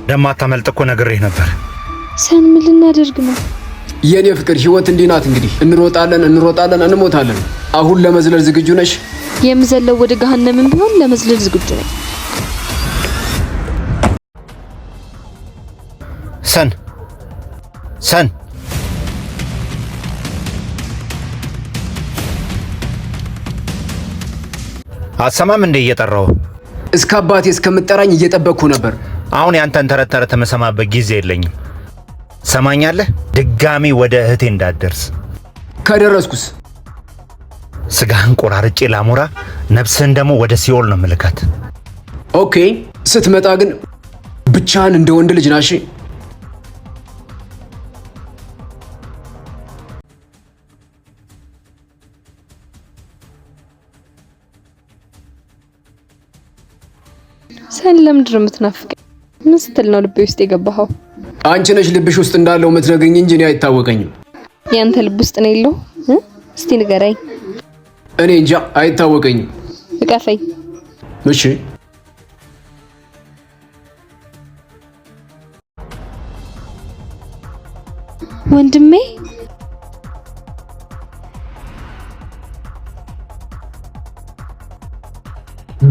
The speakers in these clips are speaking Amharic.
ደማታመልጥ እኮ ነግሬህ ነበር። ሰን ምን ልናደርግ ነው? የኔ ፍቅር ህይወት እንዲህ ናት እንግዲህ። እንሮጣለን እንሞታለን። አሁን ለመዝለል ዝግጁ ነሽ? የምዘለው ወደ ገሃነምም ቢሆን ለመዝለል ዝግጁ ነኝ። ሰን አሰማም እንደ እየጠራው እስከ አባቴ እስከምጠራኝ እየጠበቅኩ ነበር። አሁን ያንተን ተረተረ ተመሰማበት ጊዜ የለኝም። ሰማኛለህ? ድጋሚ ወደ እህቴ እንዳትደርስ። ከደረስኩስ ስጋህን ቆራርጬ ላሞራ፣ ነፍስህን ደግሞ ወደ ሲኦል ነው ምልካት። ኦኬ፣ ስትመጣ ግን ብቻህን እንደ ወንድ ልጅ ናሽ። ሰን ለምንድን ነው የምትናፍቀኝ? ምን ስትል ነው ልቤ ውስጥ የገባኸው? አንቺ ነሽ ልብሽ ውስጥ እንዳለው የምትነግሪኝ እንጂ እኔ አይታወቀኝም። ያንተ ልብ ውስጥ ነው ያለው? እስቲ ንገረኝ። እኔ እንጃ አይታወቀኝም። እቀፈኝ። እሺ። ወንድሜ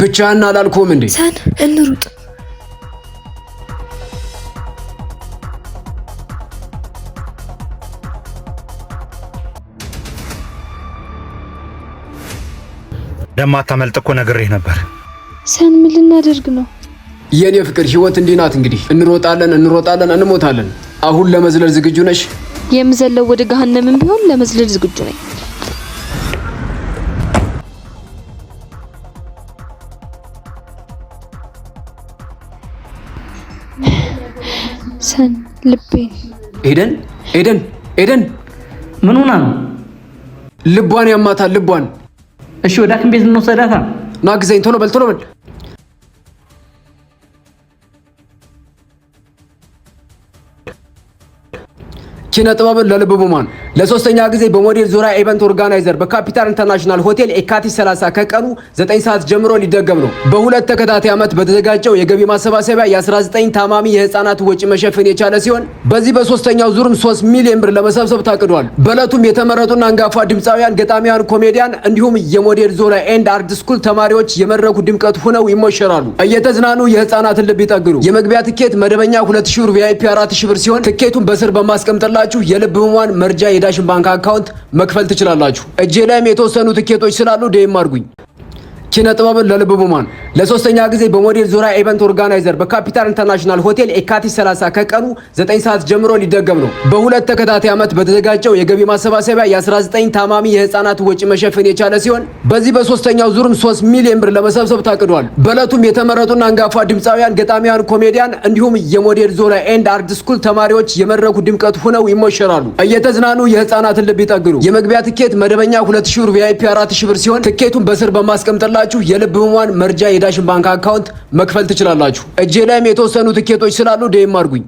ብቻህን አላልኩም እንዴ? ሰን እንሩጥ። ደማታመልጥ እኮ ነግሬህ ነበር። ሰን ምን ልናደርግ ነው? የኔ ፍቅር ህይወት እንዲህ ናት እንግዲህ። እንሮጣለን እንሞታለን። አሁን ለመዝለል ዝግጁ ነሽ? የምዘለው ወደ ገሃነምም ቢሆን ለመዝለል ዝግጁ ነኝ። ሰን ልቤን። ኤደን ምን ሆና ነው? ልቧን ያማታል፣ ልቧን። እሺ ወደ ሐኪም ቤት እንወስዳታ። ና ግዘኝ፣ ቶሎ በል። ኪነ ጥበብን ለልብ ህሙማን ለሶስተኛ ጊዜ በሞዴል ዙሪያ ኢቨንት ኦርጋናይዘር በካፒታል ኢንተርናሽናል ሆቴል የካቲት 30 ከቀኑ 9 ሰዓት ጀምሮ ሊደገም ነው። በሁለት ተከታታይ ዓመት በተዘጋጀው የገቢ ማሰባሰቢያ የ19 ታማሚ የህፃናት ወጪ መሸፈን የቻለ ሲሆን በዚህ በሶስተኛው ዙርም 3 ሚሊዮን ብር ለመሰብሰብ ታቅዷል። በዕለቱም የተመረጡና አንጋፋ ድምፃውያን፣ ገጣሚያን፣ ኮሜዲያን እንዲሁም የሞዴል ዙሪያ ኤንድ አርት ስኩል ተማሪዎች የመድረኩ ድምቀት ሆነው ይሞሸራሉ። እየተዝናኑ የህፃናትን ልብ ይጠግኑ። የመግቢያ ትኬት መደበኛ 2000 ብር፣ ቪአይፒ 4000 ብር ሲሆን ትኬቱን በስር በማስቀምጥላ የልብ ህሙማን መርጃ የዳሽን ባንክ አካውንት መክፈል ትችላላችሁ። እጄ ላይም የተወሰኑ ትኬቶች ስላሉ ደይም አድርጉኝ። ኪነ ጥበብን ለልብ ህሙማን ለሶስተኛ ጊዜ በሞዴል ዙሪያ ኢቨንት ኦርጋናይዘር በካፒታል ኢንተርናሽናል ሆቴል የካቲት 30 ከቀኑ 9 ሰዓት ጀምሮ ሊደገም ነው። በሁለት ተከታታይ ዓመት በተዘጋጀው የገቢ ማሰባሰቢያ የ19 ታማሚ የህፃናት ወጪ መሸፈን የቻለ ሲሆን በዚህ በሶስተኛው ዙርም 3 ሚሊዮን ብር ለመሰብሰብ ታቅዷል። በዕለቱም የተመረጡና አንጋፋ ድምፃውያን፣ ገጣሚያን፣ ኮሜዲያን እንዲሁም የሞዴል ዙሪያ ኤንድ አርት ስኩል ተማሪዎች የመድረኩ ድምቀት ሆነው ይሞሸራሉ። እየተዝናኑ የህፃናትን ልብ ይጠግኑ። የመግቢያ ትኬት መደበኛ 2000 ብር፣ ቪአይፒ 4000 ብር ሲሆን ትኬቱን በስር በማስቀምጥላ የልብ ህሙማን መርጃ የዳሽን ባንክ አካውንት መክፈል ትችላላችሁ። እጄ ላይም የተወሰኑ ትኬቶች ስላሉ ደይም አድርጉኝ።